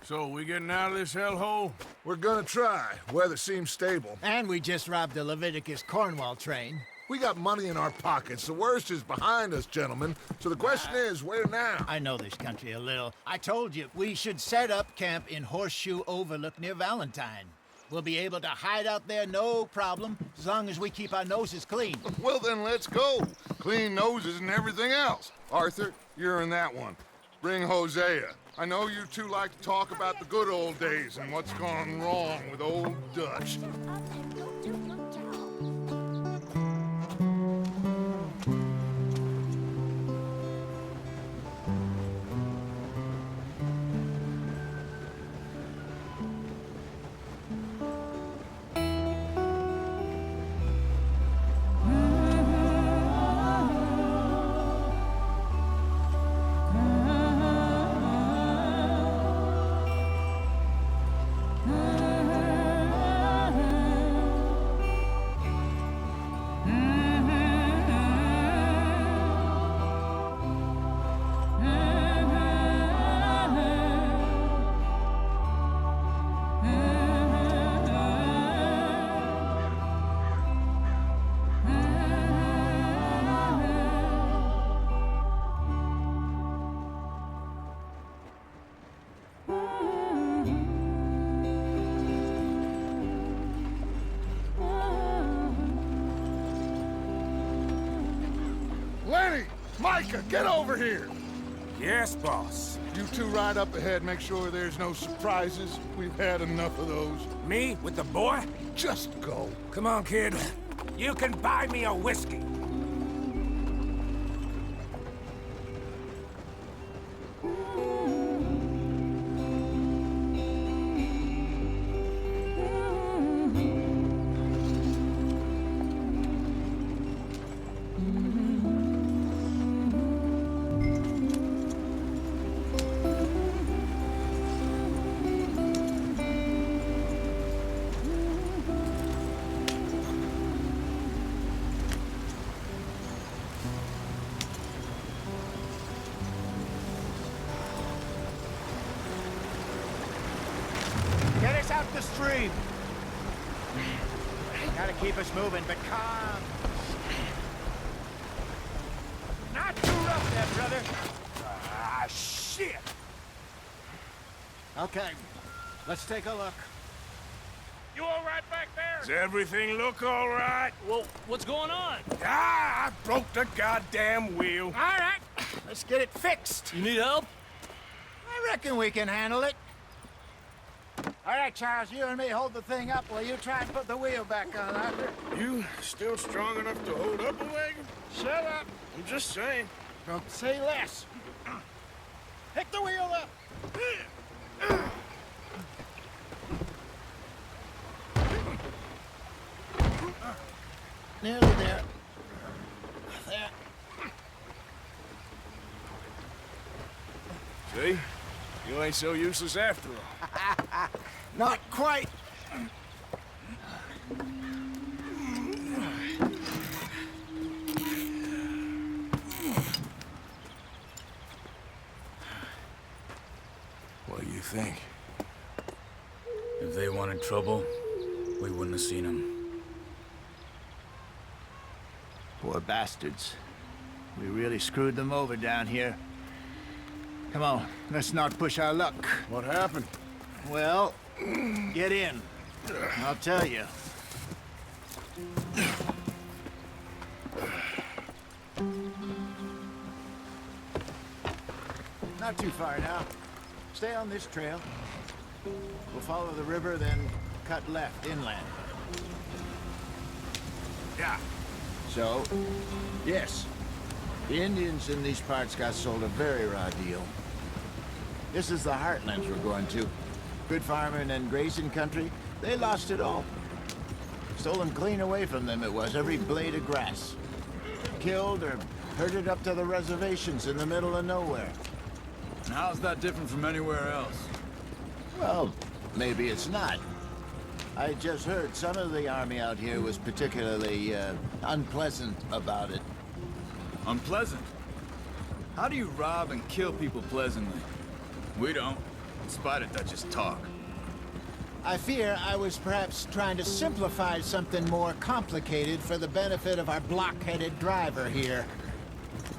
So, we getting out of this hellhole? We're gonna try. Weather seems stable. And we just robbed the Leviticus Cornwall train. We got money in our pockets. The worst is behind us, gentlemen. So the question is, where now? I know this country a little. I told you, we should set up camp in Horseshoe Overlook near Valentine. We'll be able to hide out there, no problem, as long as we keep our noses clean. Well, then let's go. Clean noses and everything else. Arthur, you're in that one. Bring Hosea. I know you two like to talk about the good old days and what's gone wrong with old Dutch. Micah, get over here! Yes, boss. You two ride up ahead, make sure there's no surprises. We've had enough of those. Me? With the boy? Just go. Come on, kid. You can buy me a whiskey. Get us out the stream. Gotta keep us moving, but calm. Not too rough there, brother. Ah, shit! Okay, let's take a look. You all right back there? Does everything look all right? Well, what's going on? Ah, I broke the goddamn wheel. All right, let's get it fixed. You need help? I reckon we can handle it. All right, Charles, you and me hold the thing up while you try and put the wheel back on, Arthur. You still strong enough to hold up a wagon? Shut up. I'm just saying. Don't say less. Pick the wheel up. Nearly there. There. See? You ain't so useless after all. Not quite. What do you think? If they wanted trouble, we wouldn't have seen them. Poor bastards. We really screwed them over down here. Come on, let's not push our luck. What happened? Well, get in. I'll tell you. Not too far now. Stay on this trail. We'll follow the river, then cut left inland. Yeah. So, yes, the Indians in these parts got sold a very raw deal. This is the heartlands we're going to. Good farming and grazing country, they lost it all. Stolen clean away from them it was, every blade of grass. Killed or herded up to the reservations in the middle of nowhere. And how's that different from anywhere else? Well, maybe it's not. I just heard some of the army out here was particularly, unpleasant about it. Unpleasant? How do you rob and kill people pleasantly? We don't. spite of Dutch's talk. I fear I was perhaps trying to simplify something more complicated for the benefit of our block-headed driver here.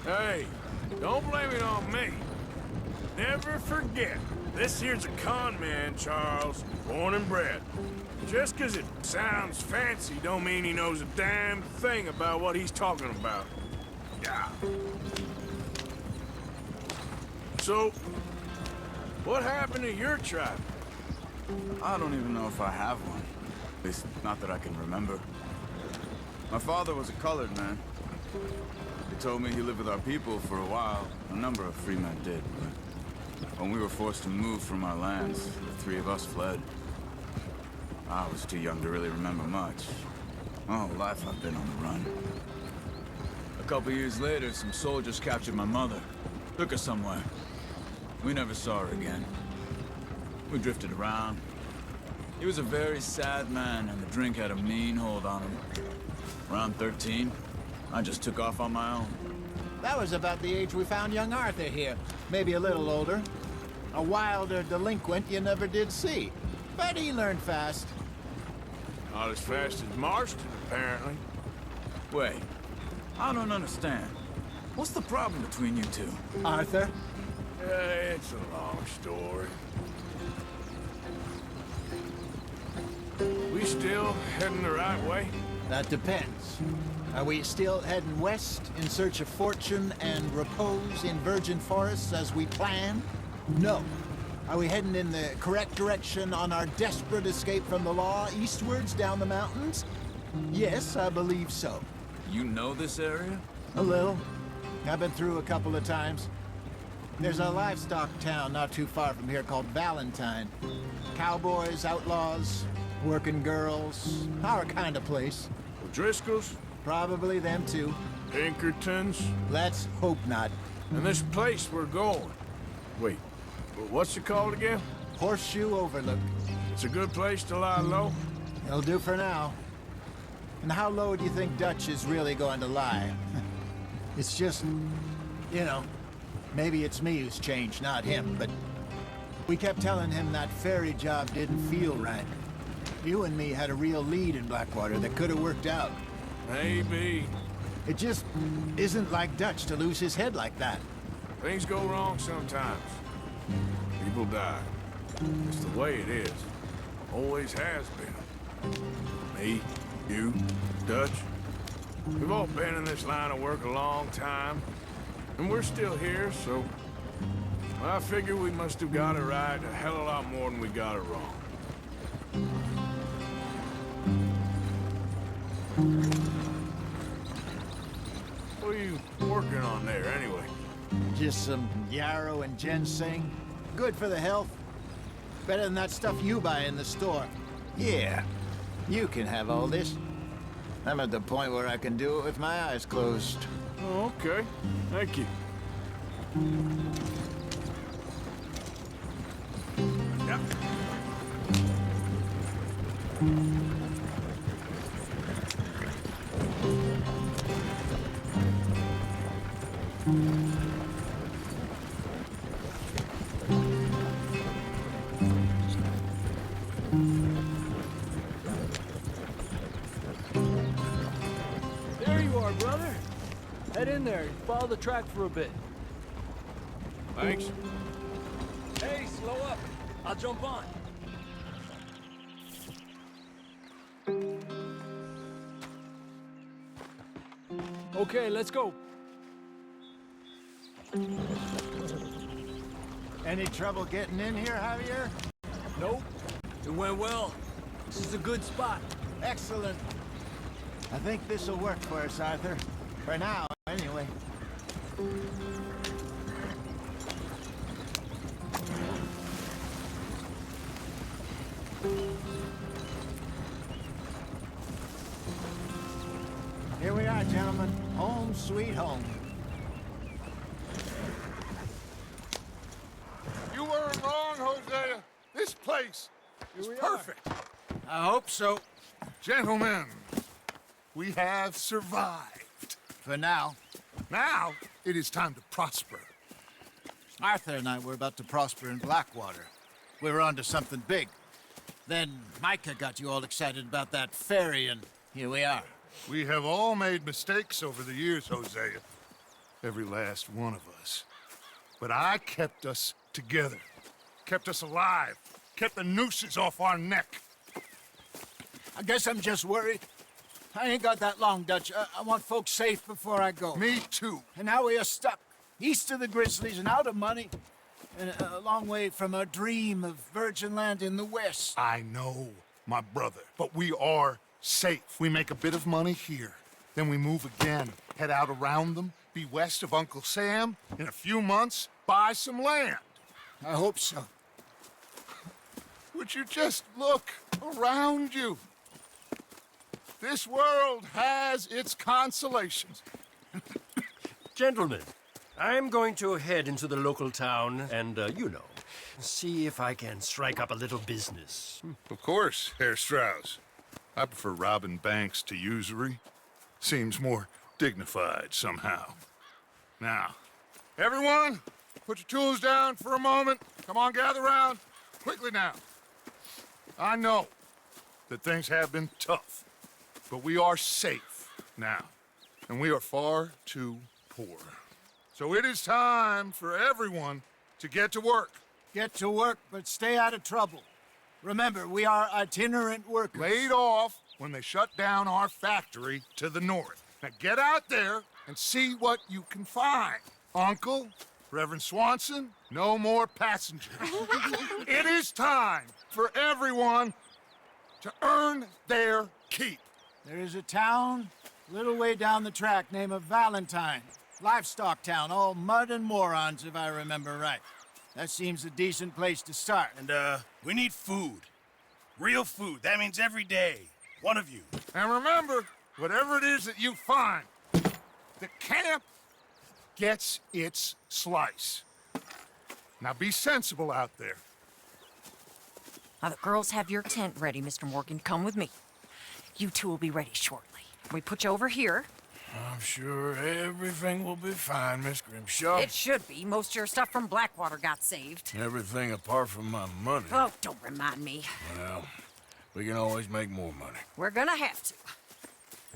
Hey, don't blame it on me. Never forget, this here's a con man, Charles, born and bred. Just 'cause it sounds fancy don't mean he knows a damn thing about what he's talking about. Yeah. So, what happened to your tribe? I don't even know if I have one. At least, not that I can remember. My father was a colored man. He told me he lived with our people for a while. A number of free men did, but when we were forced to move from our lands, the three of us fled. I was too young to really remember much. My whole life I've been on the run. A couple years later, some soldiers captured my mother. Took her somewhere. We never saw her again. We drifted around. He was a very sad man, and the drink had a mean hold on him. Around 13, I just took off on my own. That was about the age we found young Arthur here. Maybe a little older. A wilder delinquent you never did see. But he learned fast. Not as fast as Marston, apparently. Wait, I don't understand. What's the problem between you two? Arthur? It's a long story. We still heading the right way? That depends. Are we still heading west in search of fortune and repose in virgin forests as we planned? No. Are we heading in the correct direction on our desperate escape from the law eastwards down the mountains? Yes, I believe so. You know this area? A little. I've been through a couple of times. There's a livestock town not too far from here called Valentine. Cowboys, outlaws, working girls, our kind of place. Driscoll's? Probably them too. Pinkertons? Let's hope not. And this place we're going. Wait, what's it called again? Horseshoe Overlook. It's a good place to lie low? It'll do for now. And how low do you think Dutch is really going to lie? It's just, you know, maybe it's me who's changed, not him, but we kept telling him that ferry job didn't feel right. You and me had a real lead in Blackwater that could have worked out. Maybe. It just isn't like Dutch to lose his head like that. Things go wrong sometimes. People die. It's the way it is. Always has been. Me, you, Dutch. We've all been in this line of work a long time. And we're still here, so... I figure we must have got it right a hell of a lot more than we got it wrong. What are you working on there, anyway? Just some yarrow and ginseng. Good for the health. Better than that stuff you buy in the store. Yeah, you can have all this. I'm at the point where I can do it with my eyes closed. Oh, okay. Thank you. Yep. There you are, brother. Head in there and follow the track for a bit. Thanks. Hey, slow up. I'll jump on. Okay, let's go. Any trouble getting in here, Javier? Nope. It went well. This is a good spot. Excellent. I think this'll work for us, Arthur. For now, anyway. Here we are, gentlemen. Home sweet home. You weren't wrong, Hosea. This place is perfect. I hope so. Gentlemen, we have survived. For now. Now, it is time to prosper. Arthur and I were about to prosper in Blackwater. we were onto something big. Then Micah got you all excited about that ferry, and here we are. We have all made mistakes over the years, Hosea. Every last one of us. But I kept us together. Kept us alive. Kept the nooses off our neck. I guess I'm just worried. I ain't got that long, Dutch. I want folks safe before I go. Me too. And now we are stuck, east of the Grizzlies and out of money, and a long way from our dream of virgin land in the west. I know, my brother, but we are safe. We make a bit of money here, then we move again, head out around them, be west of Uncle Sam, in a few months, buy some land. I hope so. Would you just look around you? This world has its consolations. Gentlemen, I'm going to head into the local town and, see if I can strike up a little business. Of course, Herr Strauss. I prefer robbing banks to usury. Seems more dignified somehow. Now, everyone, put your tools down for a moment. Come on, gather round. Quickly now. I know that things have been tough, but we are safe now, and we are far too poor. So it is time for everyone to get to work. Get to work, but stay out of trouble. Remember, we are itinerant workers. Laid off when they shut down our factory to the north. Now get out there and see what you can find. Uncle, Reverend Swanson, no more passengers. It is time for everyone to earn their keep. There is a town a little way down the track named Valentine. Livestock town, all mud and morons, if I remember right. That seems a decent place to start. And, we need food. Real food. That means every day. One of you. And remember, whatever it is that you find, the camp gets its slice. Now be sensible out there. Now the girls have your tent ready, Mr. Morgan. Come with me. You two will be ready shortly. We put you over here. I'm sure everything will be fine, Miss Grimshaw. It should be. Most of your stuff from Blackwater got saved. Everything apart from my money. Oh, don't remind me. Well, we can always make more money. We're gonna have to.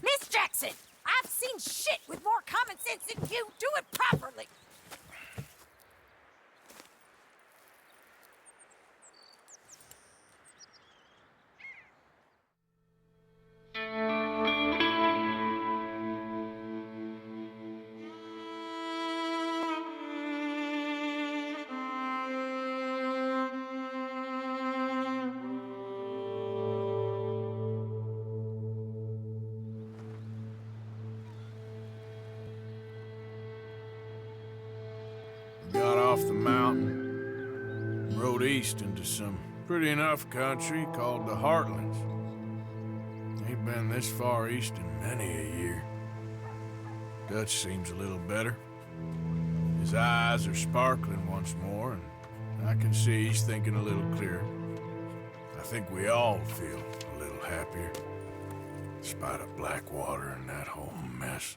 Miss Jackson, I've seen shit with more common sense than you. Do it properly. Got off the mountain, rode east into some pretty enough country called the Heartlands. Ain't been this far east in many a year. Dutch seems a little better. His eyes are sparkling once more, and I can see he's thinking a little clearer. I think we all feel a little happier, in spite of Blackwater and that whole mess.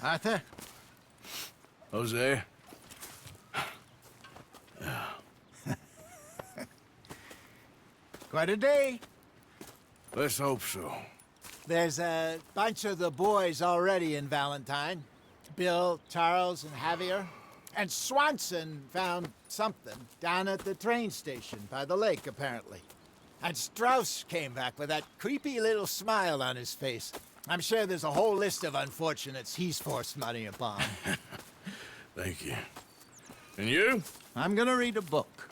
Arthur? Hosea? Quite a day. Let's hope so. There's a bunch of the boys already in Valentine. Bill, Charles, and Javier. And Swanson found something down at the train station by the lake, apparently. And Strauss came back with that creepy little smile on his face. I'm sure there's a whole list of unfortunates he's forced money upon. Thank you. And you? I'm gonna read a book.